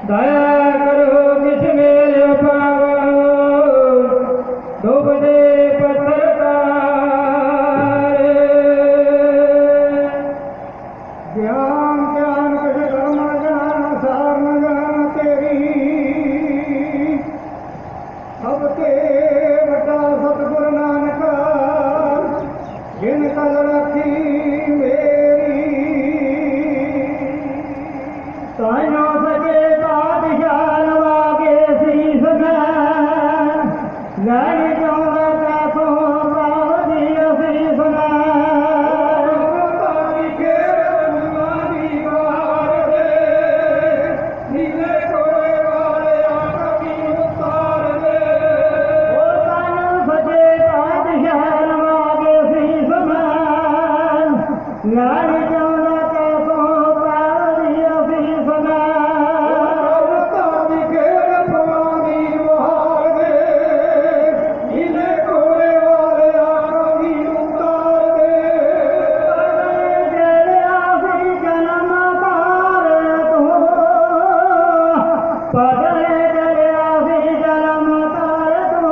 दया करो किस मेरे पावो डूबते पत्थर तारे। ज्ञान ज्ञान कुछ कर्म ज्ञान सार न ज्ञान तेरी अब के बड़ा सतगुरु नानक जिन कल रखी मेरी। ताइयों सके बादशाह नवागे शीस में लड़ जाऊंगा कैसो प्रावधी शीस में। लाड़ी जाऊंगा कैसो प्रावधी शीस में। पगले दरिया से जन्म तार तो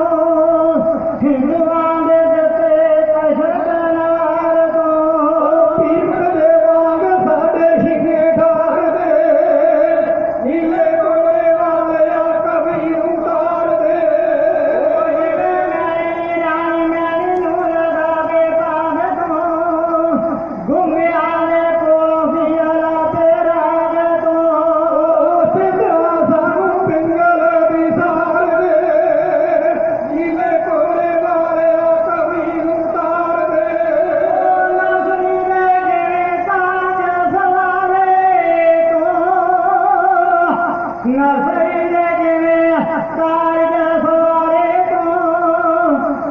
हिंदुआं दे जते कशट नार तो पीर देवांग साडे हिगे ठार दे नीले कोरे वाले आ कभी उतार दे। मेरी रानी मेरी नूर दागे पान तो घूमे आने को भी अला तेरा गे तो नर्सरी दे जिवें कारज सवारे तो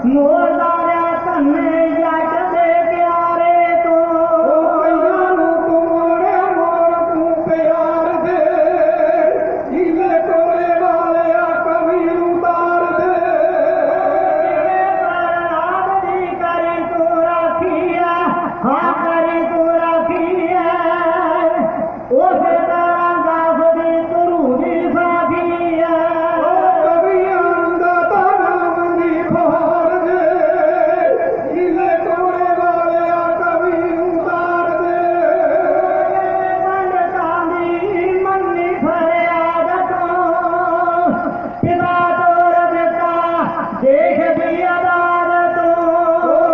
मोर दारिया कन्ने जट दे प्यारे तो कईयां नूं तू मोड़े मोड़ तू प्यार दे नीले कोरे वाले आ कभी उतार दे। पर दी करी तू राखी है हाँ करी तू राखी है उस देख दिया दार तो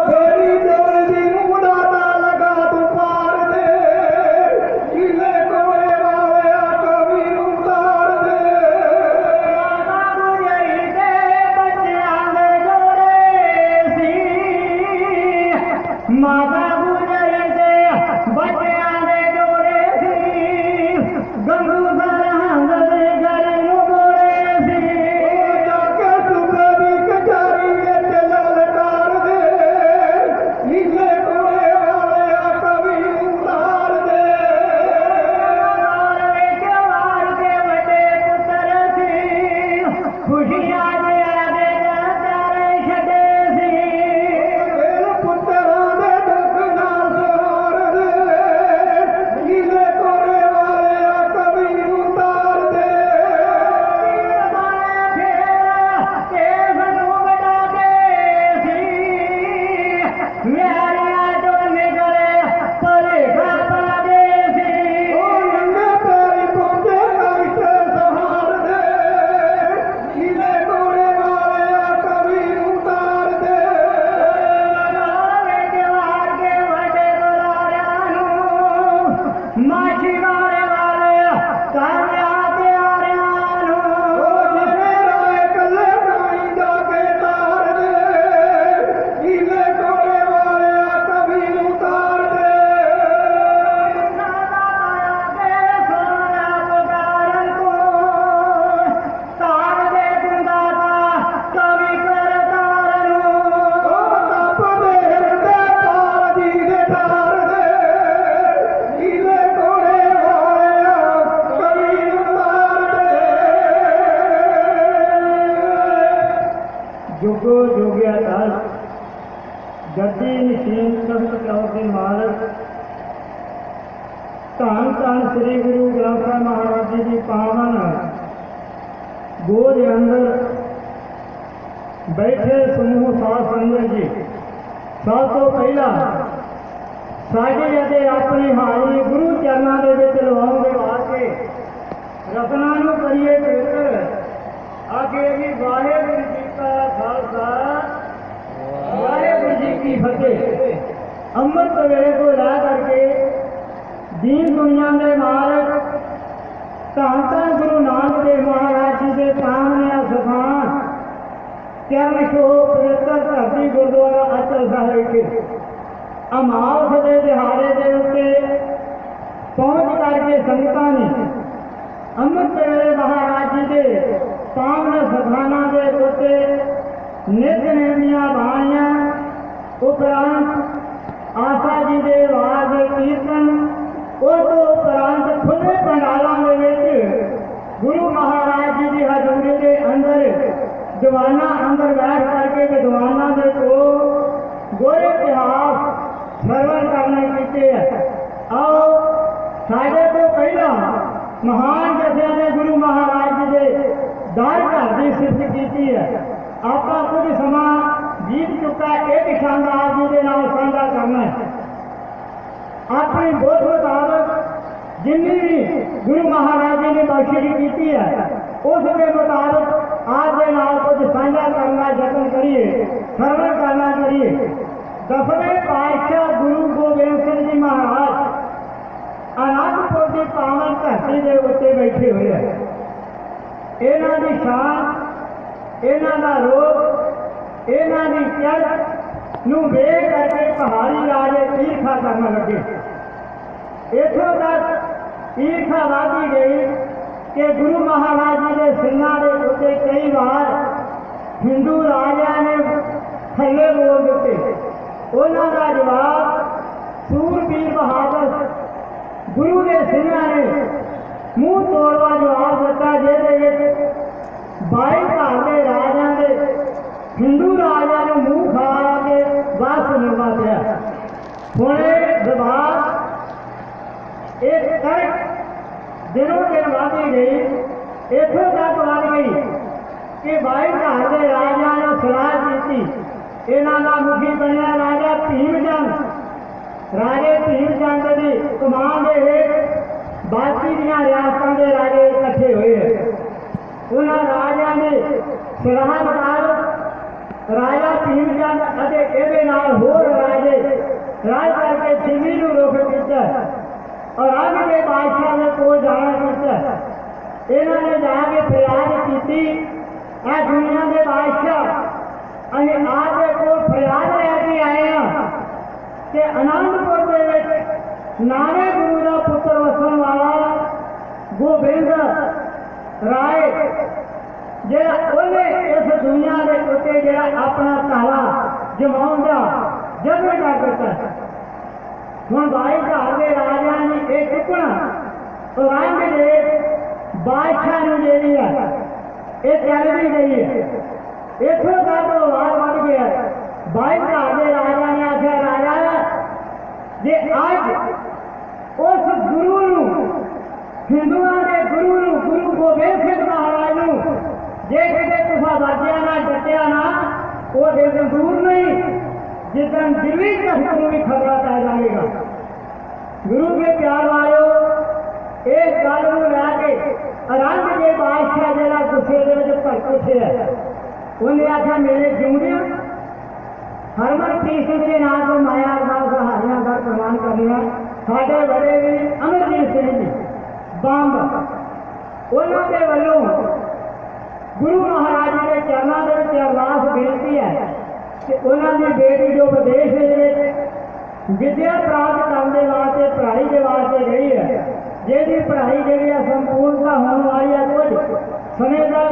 तेरी दर्दी मुदाता लगा तू पार दे नीले कोरे वाले आ कभी उतार दे। माता गुजरी दे बच्चियां दे जोड़े सी माता गुजरी दे बच्चियां दे जोड़े सी गंगू सरहंद दे घर नूं मोड़े सी। जुगो जोगिया दास गद्दी निशीन संत कौर के मालक धन धन श्री गुरु ग्रंथ साहिब महाराज जी की पावन गोद अंदर बैठे समूह साध संगत जी, सब तो पहला साड़ी ਅਤੇ अपनी हाजरी गुरु चरणों के विच लवाउण वास्ते रत्नां नूं करिए पवित्र। आगे भी वाहिगुरू जी का खालसा वाहिगुरू जी की फतेह। अमृत वेले को ला करके दीन दुनिया के मालक धन धन गुरु नानक देव महाराज जी के सामने स्थान चरण छो पवित्र धरती गुरुद्वारा अचल साहिब के अमावस के दिहाड़े के उत्ते पहुँच करके संगतां ने अमृत वेले महाराज जी के पावन स्थानां के उत्ते नितनेम दीआं बाणियां उपरांत आशा जी के वाद कीर्तन उस तो उपरांत खुले पंडालों के गुरु महाराज जी की हजूरी के अंदर दीवाना अंदर बैठ करके विद्वाना के को गोरे इतिहास स्मरण करने कीते है। आओ साढ़े तो पहला महान जथिया ने गुरु महाराज जी के दर घर की सिफत की है। आपका कुछ समा बीत चुका एक शानदार जी के नाम साझा करना है। अपनी बुद्ध मुताबिक जिन्नी भी गुरु महाराज जी ने बख्शी की है उसके मुताबिक आज के नाम कुछ साझा करना यत्न करिए, श्रवण करना करिए। दसवें पातशाह गुरु गोबिंद सिंह जी महाराज आनंदपुर की पावन धरती के उत्ते बैठे हुए हैं। इन्हां दी शान, इन्हां दा रूप, इन्हां दी चढ़ नूं वेख करके पहाड़ी राजे ईर्खा करन लगे। इत्थों तक ईर्खा वधी गई कि गुरु महाराज जी के सिंहां दे उत्ते कई बार हिंदू राजा ने थल्ले बोल दिते। उन्हों का जवाब सूरबीर बहादुर गुरु के सिंहां ने मूँह तोड़वा जवाब दिता, जिहदे 22 घर के राजा के हिंदू राजा ने मूँह खा के बस सुनना पाया। हुण जवाब एक तर्क दिनों दिन बढ़ती गई, इतों तक बढ़ गई कि 22 घर के राजा ने सलाह की। इन्हां दा मुखी बनिया राजा भीमचंद। राजे भीमचंद की कमान के हेठ बाकी दियां रियासतां के राजे इकट्ठे हुए हैं। उन्हां राजा ने सलाह मुताबिक राजा भीमचंद अते इहदे नाल होर राजे राज करके दिल्ली नूं रुख किया और अग के बादशाह ने कोल जाना किया। इन्हां ने जाके फरियाद की, आ दुनिया के बादशाह असीं आपके को फरियाद लैके आए हैं कि आनंदपुर के नाने गुरु का पुत्र वसन वाला गोबिंद राय जिहड़ा उन्हें इस दुनिया के उत्ते जिहड़ा अपना ताला जमाउण दा जतन कर दिता। हुण 22 घर के राजा ने यह चुकना औरंगजेब बादशाह नूं जिहड़ी है ये चल भी गई है। इतों तक आवाज बढ़ गया। 22 घर के राजा ने आख्या, राजा जे अज उस गुरु हिंदुओं के गुरु गुरु गोबिंद सिंह महाराज जे किते तुसां वाजिया ना डटिया ना वो दिन दूर नहीं जिदन दिल्ली तख्त भी खतरा पै जाएगा। गुरु के प्यार वालों इस गल को लैके औरंगजेब बादशाह जिहड़ा गुस्से के भड़क उठिया, उन्हें आख्या मेरे जिंदियां हरमन कृष्ण के नाम को माया का सहारियां का प्रमाण करना साढ़े बड़े भी अमरजीत सिंह जी बंब उन्होंने वालों गुरु महाराज जी के चरणों के अरदास बेनती है कि उन्होंने बेटी जो विदेश विद्या प्राप्त करने वास्ते पढ़ाई के वास्ते गई है, जिसकी पढ़ाई जी संपूर्णता होने वाली है कुछ समय तक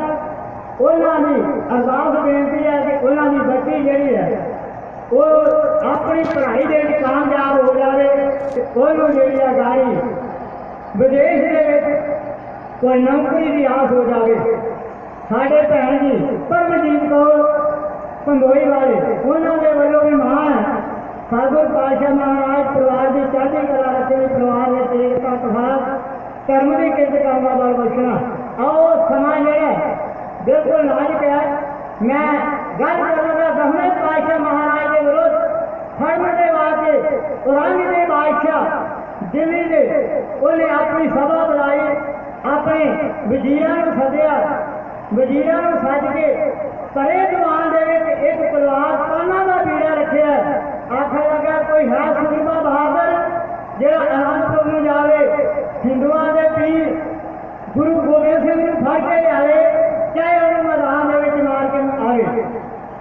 उन्होंने अरदास बेनती है कि उन्होंने बच्ची जी है वो अपनी पढ़ाई के कामयाब हो जाए, उन्होंने जी गाड़ी विदेश के कोई नौकरी की आस हो जाए। साढ़े भैन जी परमजीत कौर पंडोई वाले उन्होंने वालों भी मान है सतगुर पातशाह महाराज परिवार की चढ़ती कला रखे परिवार में एकता प्रभाव कर्म की किरत करना बल बचना। आओ समा जरा बिल्कुल नाजुक है। मैं गल करूँगा 10वें पातशाह महाराज के विरुद्ध फड़न के वास्ते औरंगजेब बादशाह दिल्ली के उन्हें अपनी सभा बुलाई, अपने वजीरां नूं सद्या, वजीरां नूं सद के परे दीवान दे विच एक तलवार काना का बीड़ा रखिया। आखन लगा कोई है सूरमा बहादुर जिहड़ा आनंदपुर नूं जावे, हिंदुआं दे पीर गुरु गोबिंद सिंह नूं फड़ के लियावे, चाहे उन्होंने मैदान दे विच मार के आवे।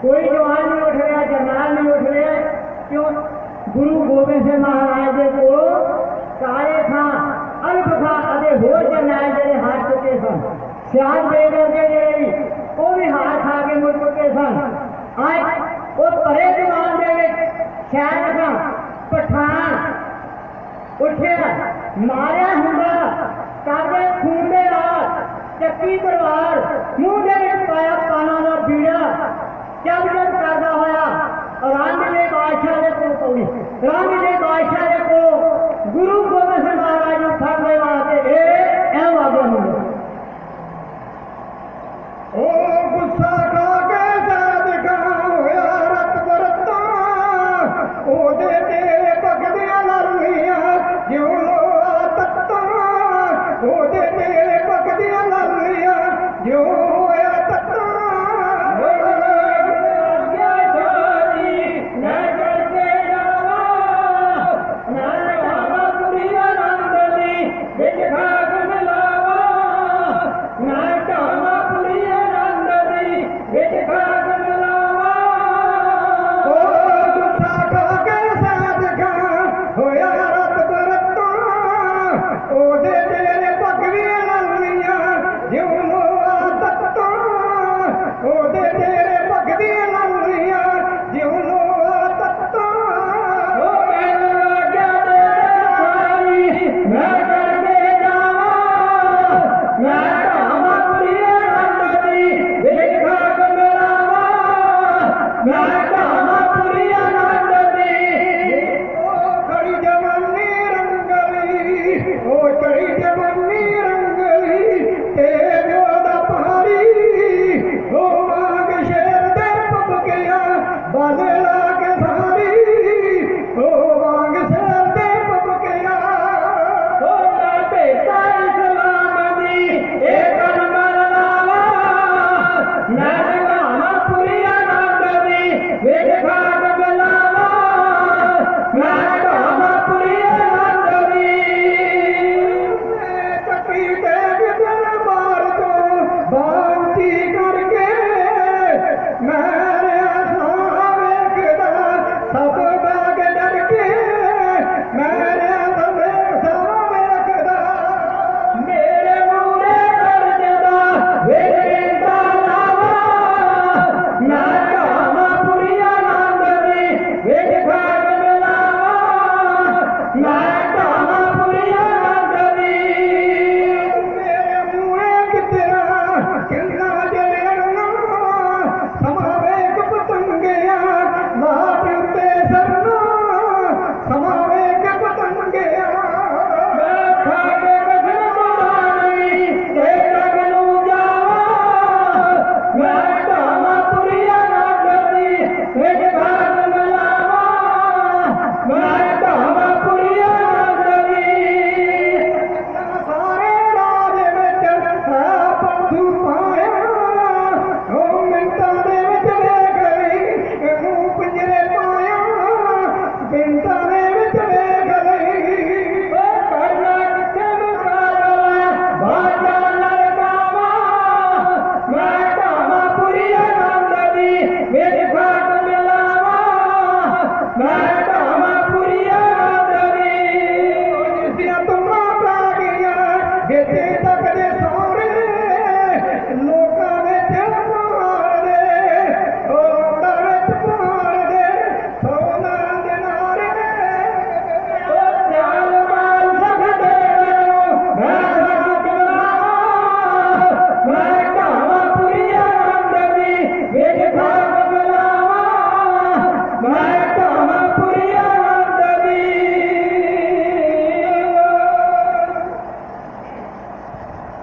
कोई जवान नहीं उठ रहा, जरनैल नहीं उठ रहा। क्यों? गुरु गोबिंद सिंह महाराज के को काले खां, अल्फ खां अते होर जरनैल जिहड़े हार चुके सन, सियाल बेगम के जिहड़े भी वो भी हार खा के मुड़ चुके सन। अज वो परे दीवान दे विच शहर खां पठान उठिया, मारिया हुंदा कागे खून दे नाल चक्की तलवार मूँह दे विच पाया काना दा बीड़ा, जब करदा होया औरंगजेब बादशाह दे कोल पहुंची। औरंगजेब बादशाह दे कोल गुरु गोबिंद सिंह महाराज नूं फड़ने वास्ते ऐ वादा मंगो। ओ गुस्सा खा के सदका होया रत बरता, ओदे तेरे पगदियां ललियां जिउं लोआ तत्ता, ओदे तेरे पगदियां ललियां जिउं होया तत्ता।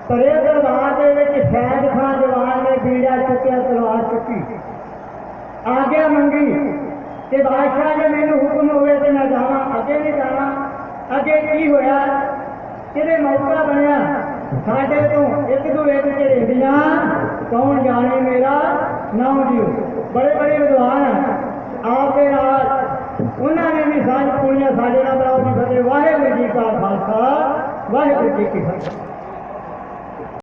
परे दरबार के फैज खां जवान ने लिया चुकिया तलवार चुकी आज्ञा मंगी कि बादशाह ने मैनू हुक्म होवे तो मैं जाना अगे नहीं जाना अगे की होया कि मौका बनया साढ़े तो एक दूए झेड़ियां कौन जाने मेरा नाम दियो बड़े बड़े विद्वान आपके नाल उन्होंने भी साझ पूरियां साढ़े नाल बनाओ जी फतेह वाहिगुरू जी का खालसा वाहिगुरू जी की फतेह।